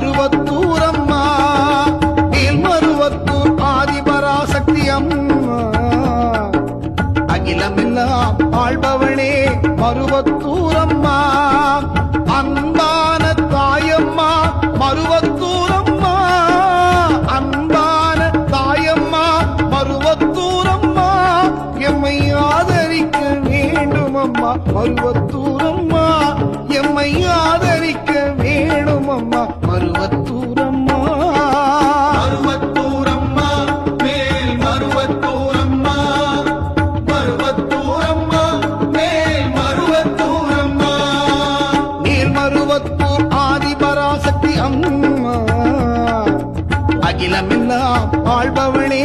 மருவத்தூரம்மா, மேல்மருவத்தூர் ஆதிபராசக்தி அம்மா, அகிலமெல்லாம் ஆள்பவளே மருவத்தூரம்மா, அன்பான தாயம்மா மருவத்தூரம்மா, அன்பான தாயம்மா மருவத்தூரம்மா, எம்மை ஆதரிக்க வேண்டும் அம்மா மருவத்தூரம்மா, எம்மை ஆதரிக்க வேணும் அம்மா மருவத்தூரம்மா. மருவத்தூரம்மா, மேல் மருவத்தூரம்மா, மருவத்தூரம்மா, மேல் மருவத்தூரம்மா, நீர் மருவத்தூர் ஆதிபராசக்தி அம்மா, அகிலமெல்லாம் ஆள்பவளே